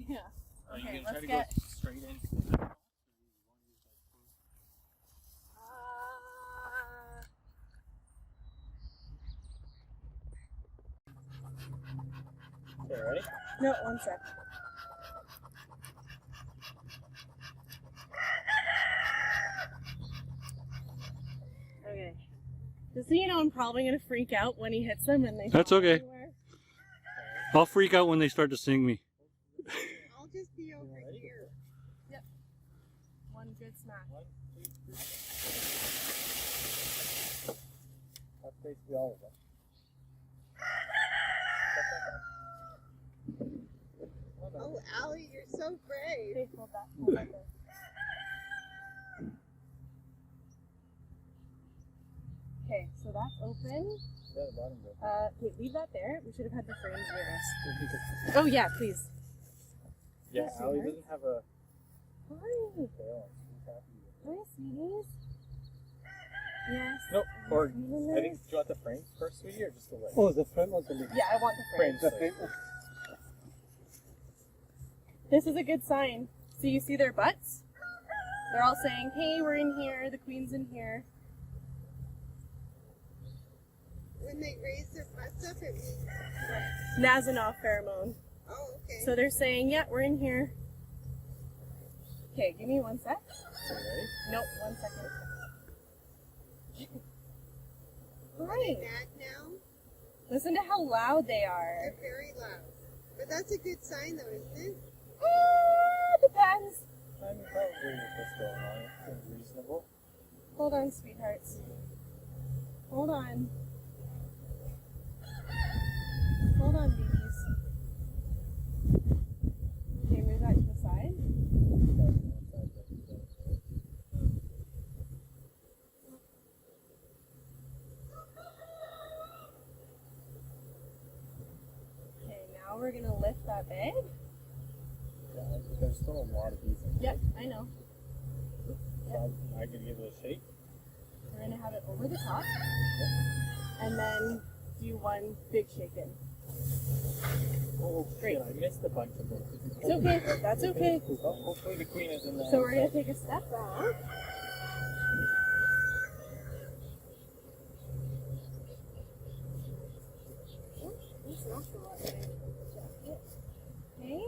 Yeah. Are Okay, you gonna try let's to get. go straight in? Okay, ready? No, one sec. Okay. Just so you know, I'm probably gonna freak out when he hits them and they. That's fall okay. everywhere. I'll freak out when they start to sing me. I'll just be over here. Yep. One good smack. 1, 2, 3. That's basically all of them. Oh, Allie, you're so brave. Okay, hold that. Hold that there. Okay, so that's open. Yeah, the bottom's open. Okay, leave that there. We should have had the frames near us. Oh yeah, please. Yeah, Yes, Allie sweetheart. doesn't have a Hi. tail. She's happy. Hi, sweeties. Yes. Nope. Or Sweeties. I think, do you want the frames first, sweetie, or just the leg? Oh, the front one's gonna be. Yeah, I want the frames. Frames. This is a good sign. So you see their butts? They're all saying, hey, we're in here, the queen's in here. When they raise their butts up, it means. Nasanov pheromone. Oh, okay. So they're saying, yeah, we're in here. Okay, give me 1 sec. Okay, ready? Nope, 1 second. Are they Right. mad now? Listen to how loud they are. They're very loud. But that's a good sign, though, isn't it? Depends. I mean, probably with this going on, it seems reasonable. Hold on, sweethearts. Hold on. Hold on, babies. Okay, move that to the side. Okay, now we're gonna lift that bag. Yeah, there's still a lot of bees in here. Yep, I know. So I could give it a shake. We're gonna have it over the top. And then do one big shaken. Oh, Great. shit, I missed a bunch of them. It's okay, that's okay. Oh, hopefully the queen is in there. So we're gonna take a step back. Okay.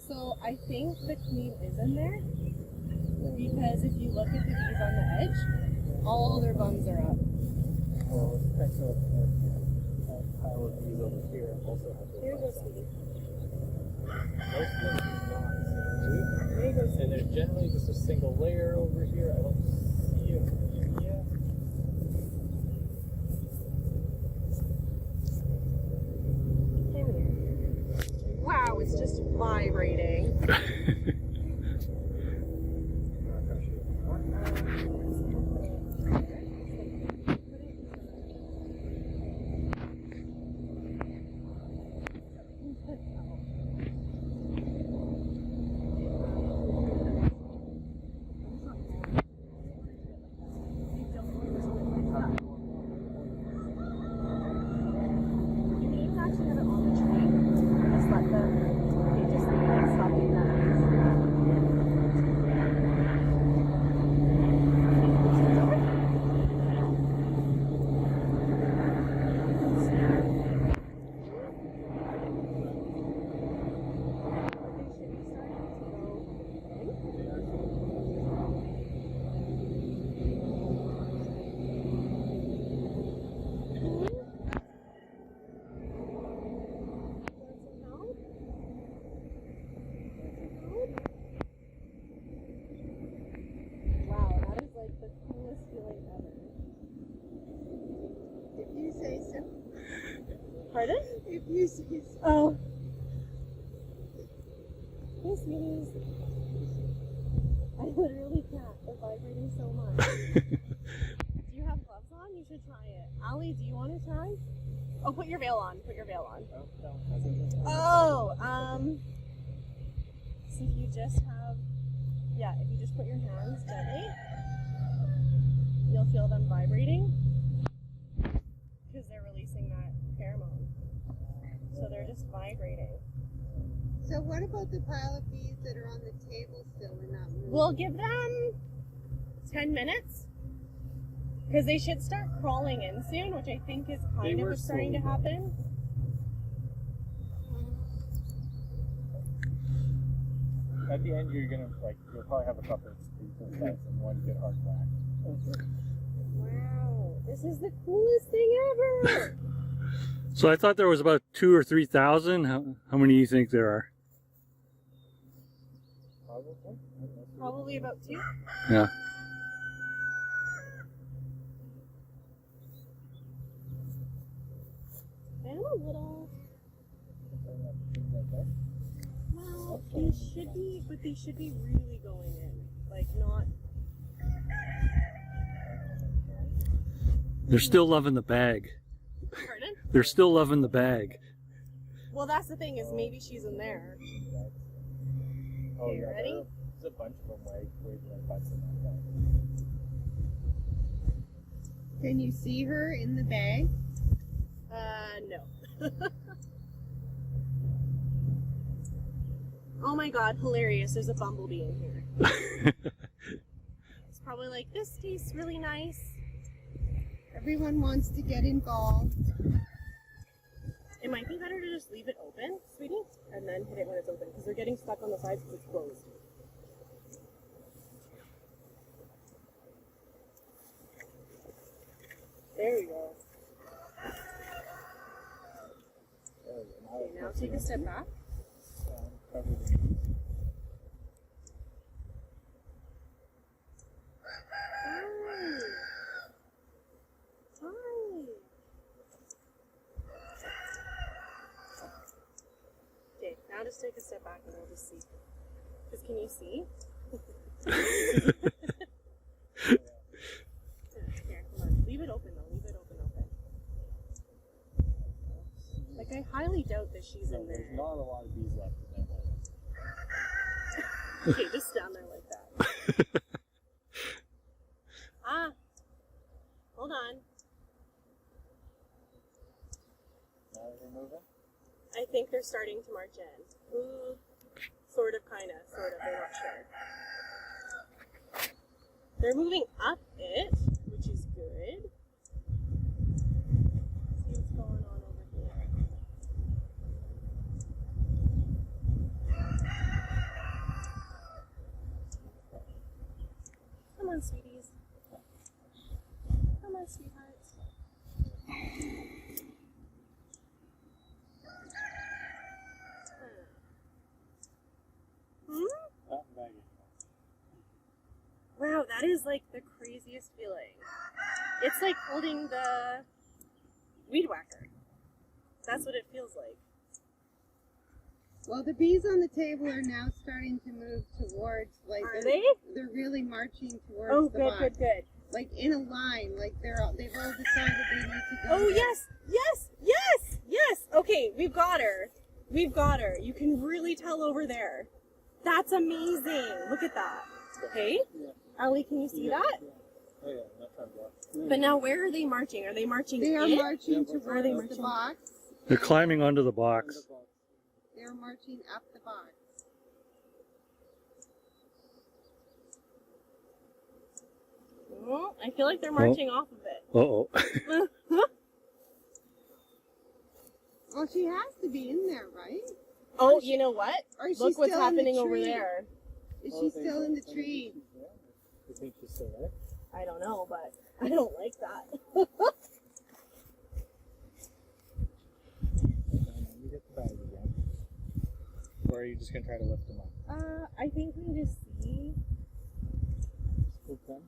So I think the queen is in there because if you look at the bees on the edge, all their buns are up. Well, next to a pile of bees over here also have their Here's a buns up. sweetie. Most of them do not seem There you go, to. And there's generally just a single layer over here. I don't see a queen yet. Come here. Wow, it's just vibrating. Wow, that is like the coolest feeling ever. If you say so. Pardon? If you say so. Oh. Hey, sweeties. I literally can't. They're vibrating so much. Do you have gloves on? You should try it. Allie, do you want to try? Oh, put your veil on. Put your veil on. Oh, so if you just have, yeah, if you just put your hands gently, you'll feel them vibrating because they're releasing that pheromone. So they're just vibrating. So what about the pile of bees that are on the table still and not moving? We'll give them 10 minutes. Because they should start crawling in soon, which I think is kind of starting to happen. At the end, you're gonna you'll probably have a couple of speakers and one good hard whack. Wow, this is the coolest thing ever! So I thought there was about 2,000 or 3,000. How many do you think there are? Probably about 2. Yeah. And a little. Well, they should be, but they should be really going in. Like, not. They're still loving the bag. Pardon? They're still loving the bag. Well, that's the thing, is maybe she's in there. Oh, Okay, yeah, ready? There's a bunch of them waving their butts in that bag. Can you see her in the bag? No. Oh my god, hilarious. There's a bumblebee in here. It's probably like, this tastes really nice. Everyone wants to get involved. It might be better to just leave it open, sweetie, and then hit it when it's open, because they're getting stuck on the sides because it's closed. There we go. Okay, now take a step back. Okay, now just take a step back and we'll just see. Because can you see? Here, come on. Leave it open though. Leave it open. Like, I highly doubt that she's in there. There's not a lot of bees left in that. Okay, just stand there like that. Hold on. Now they're moving? I think they're starting to march in. Ooh, sort of, kind of, sort of, I'm not sure. They're moving up it, which is good. See what's going on over here. Come on, sweeties. Come on, sweethearts. Wow, that is like the craziest feeling. It's like holding the weed whacker. That's what it feels like. Well, the bees on the table are now starting to move towards, like, Are they? They're really marching towards Oh, the good, box. good, good. Like in a line, like they've all decided they need to go. Oh, there. yes, yes, yes, yes. Okay, we've got her. We've got her. You can really tell over there. That's amazing. Look at that. Okay? Yeah. Ali, can you see that? Yeah. Oh yeah, not trying to block. But now where are they marching? Are they marching They are in? marching Yeah, towards they the marching? box. They're climbing onto the box. They're marching up the box. Oh, I feel like they're marching off of it. Uh-oh. Well, she has to be in there, right? Oh, you know what? Or is she Look what's still in the happening over tree? there. Is she still in the tree? You think she's still there? I don't know, but I don't like that. You get the bag again. Or are you just gonna try to lift them up? I think we just see. Scoop them?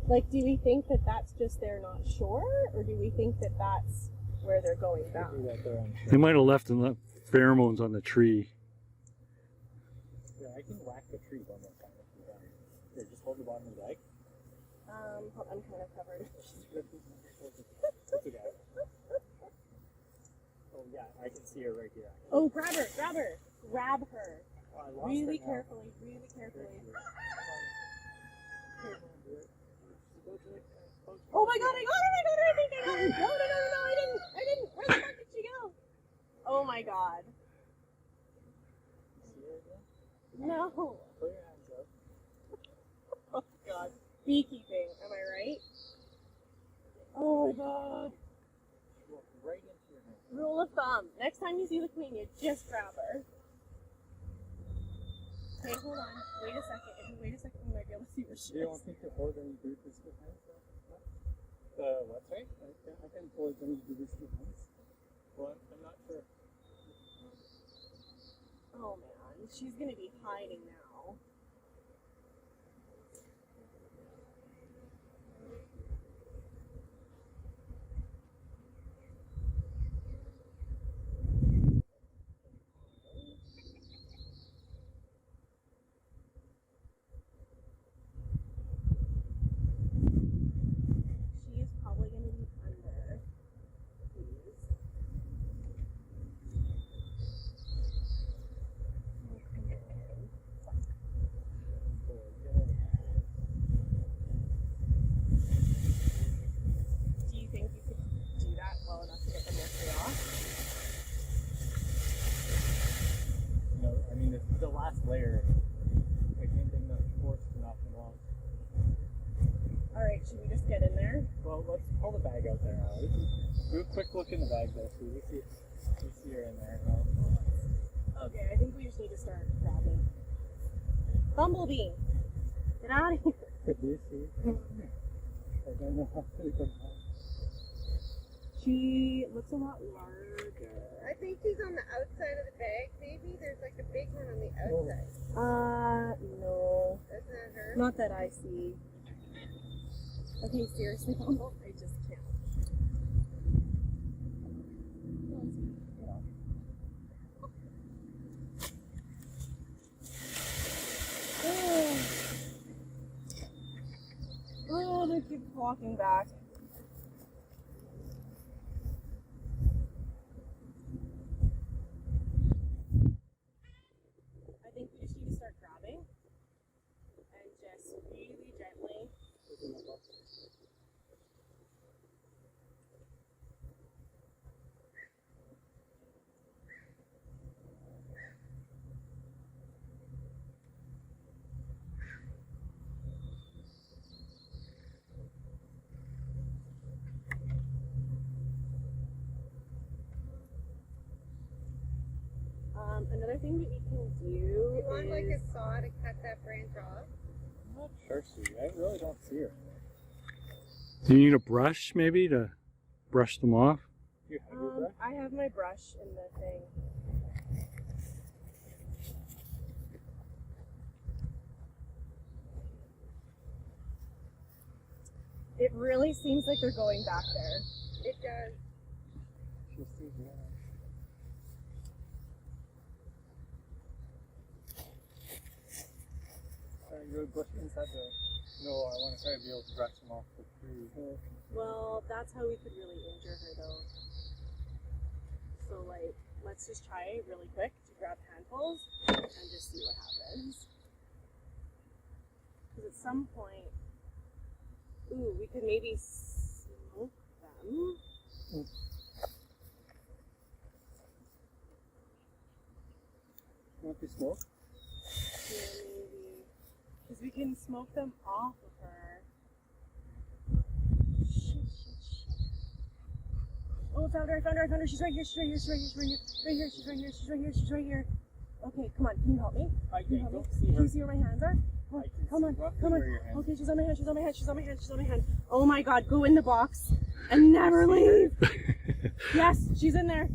Like, do we think that that's just they're not sure, or do we think that that's where they're going back? Maybe that they're unsure. They might have left and left pheromones on the tree. Yeah, I can whack the tree one more time if you want. Here, just hold the bottom of the bag. I'm kind of covered. It's okay. Oh yeah, I can see her right here. Oh, grab her, grab her, grab her. Oh, I lost her Really now. carefully, really carefully. Oh my god, I got her, I think I got her. No, I didn't. Where the fuck did she go? No. Put your hands up. Oh god. Beekeeping, am I right? Oh my god. Look right into your hand. Rule of thumb. Next time you see the queen, you just grab her. Okay, hold on. Wait a second. If you wait a second, we might be able to see where she Do you is. want me to hold any do this with hands? What, sorry? I can hold any do this with hands. Well, I'm not sure. Oh man, she's gonna be hiding now. She is probably gonna be under these. Do you think you could do that well enough to get them mostly off? No, I mean, the last layer, I think enough force to knock them off. Alright, should we just get in there? Well, let's pull the bag out there, Allie. Do a quick look in the bag there, so we see her in there. Okay, I think we just need to start grabbing. Bumblebee! Get out of here! Do you see? I don't know how to come out. She looks a lot larger. I think she's on the outside of the bag, maybe. There's like a big one on the outside. No. That's not her. Not that I see. Okay, seriously, Bumble? I just can't. Oh, they keep walking back. I think we just need to start grabbing and just really gently. Another thing that we can do You want like a is saw to cut that branch off? I'm not sure, Sue. I really don't see her. Do you need a brush maybe to brush them off? Do you have your brush? I have my brush in the thing. It really seems like they're going back there. It does. She'll see her. You would brush inside the... No, I want to try to be able to brush them off the tree. Well, that's how we could really injure her though. So like, let's just try really quick to grab handfuls and just see what happens. Because at some point, ooh, we could maybe smoke them. Want to smoke? Yeah, maybe. Because we can smoke them off of her. Shit. Oh, I found her. She's right here. She's right here. Okay, come on. Can you help me? I Can you help me? don't see Can her. you see where my hands are? Oh, I can come on. see roughly Come on. where your hands Okay, she's on my hand. Oh my god, go in the box and never leave. Yes, she's in there.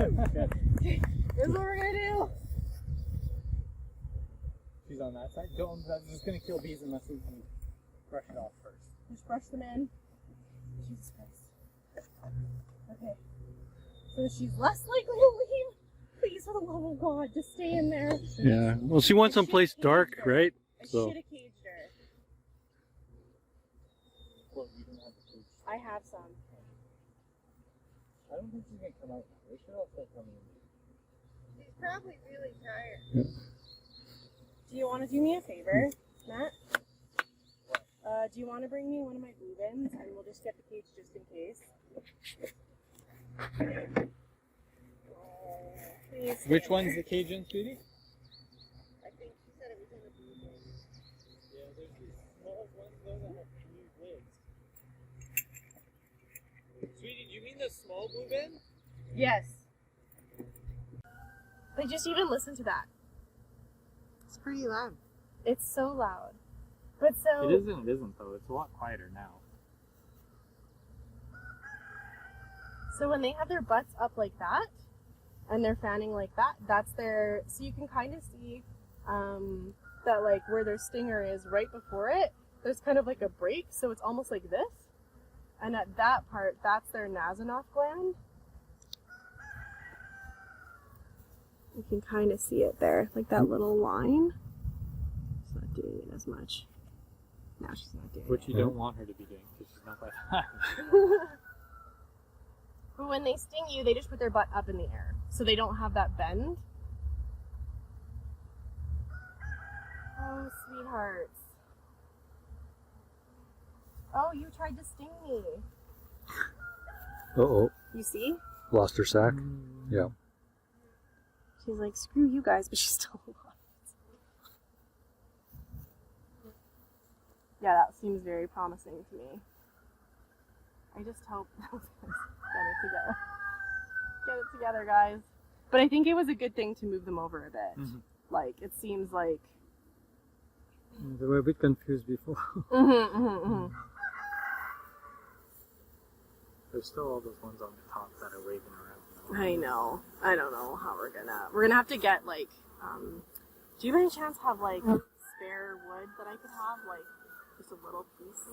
Okay. This is what we're gonna do. She's on that side. Don't. That's just gonna kill bees unless we can brush it off first. Just brush them in. Jesus Christ. Okay. So she's less likely to leave. Please, for the love of God, just stay in there. Yeah. Well, she wants someplace dark, right? I So. should have caged her. Well, you don't have to. I have some. I don't think she's gonna come out. They should all start coming in. She's probably really tired. Do you want to do me a favor, Matt? Do you want to bring me one of my blue bins and we'll just get the cage just in case? Oh, please. Which one's the Cajun, sweetie? I a small blue bin? Yes. Like, just even listen to that. It's pretty loud. It's so loud. But so... It isn't though. It's a lot quieter now. So when they have their butts up like that, and they're fanning like that, that's their... So you can kind of see that, like, where their stinger is right before it, there's kind of like a break, so it's almost like this. And at that part, that's their Nasonov gland. You can kind of see it there, like that little line. She's not doing it as much. No, she's not doing Which it. you don't want her to be doing because she's not like that. But when they sting you, they just put their butt up in the air, so they don't have that bend. Oh, sweethearts. Oh, you tried to sting me. Uh-oh. You see? Lost her sack. Yeah. She's like, screw you guys, but she's still alive. Yeah, that seems very promising to me. I just hope those guys get it together. Get it together, guys. But I think it was a good thing to move them over a bit. Mm-hmm. Like, it seems like... They were a bit confused before. There's still all those ones on the top that are waving around. I know. I don't know how we're gonna have to get, like, do you by any chance have, like, spare wood that I could have? Like, just a little piece?